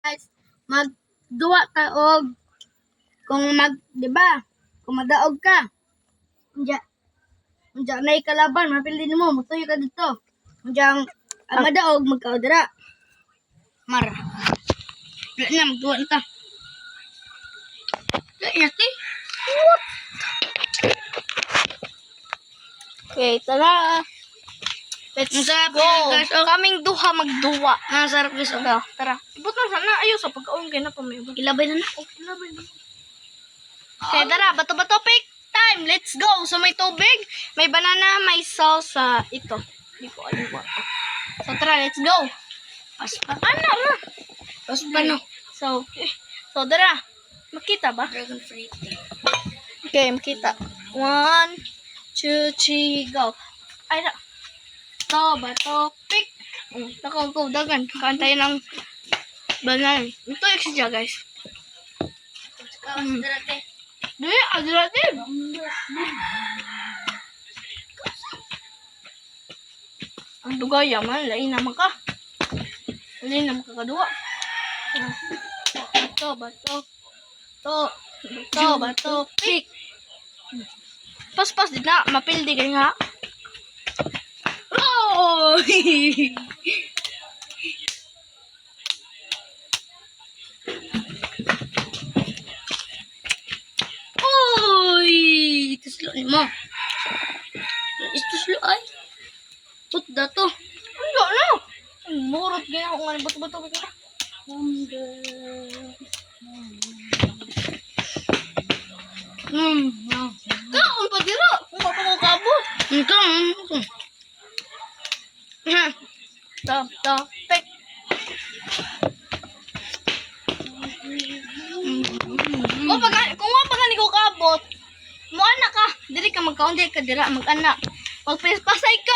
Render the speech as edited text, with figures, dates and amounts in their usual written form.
guys, magduwa ka og kung di ba? Kung madaog ka. Unja nay kalaban, mapili nimo, mutuyo ka dito. Unjang ang madaog magkaudra. Mara. Wala na magduwa nita. Wala ti. What? Okay, tara. Let's go. Guys, kaming duha magduwa. Sarap guys. Okay, tara. Ibot na sana. Ayaw sa pagkaon kayo na pa may ilabay na na. Ilabay na. Okay, tara. Bato-bato pick time. Let's go. So, may tubig, may banana, may salsa. Ito. Hindi ko alam ba ito. So, tara. Let's go. Paspa. Ano na? Paspa no. So, tara. Makita ba? Dragon fruit. Okay, makita. 1, 2, 3, go. Ay na. Bato, pick. Go, dagan. Kantay ng banana. Ito yung siya, guys. Dili, adirate. Ang dugaya man, lain naman ka. Lain naman ka kadua. Bato, pick. Pas, di na. Mapildi kayo nga. Oh! Oy! Ito sila ni mo. Ito sila ay. Put dato. Ano na? Murot gaya ako nga bato-bato ka. Kaon pa dira. Kung mapangukabot. Ito. Pick. Kung wapagani ko kabot, mo anak ka, dili ka magkaon, dili ka dira mag-anak. Pag pasay ka.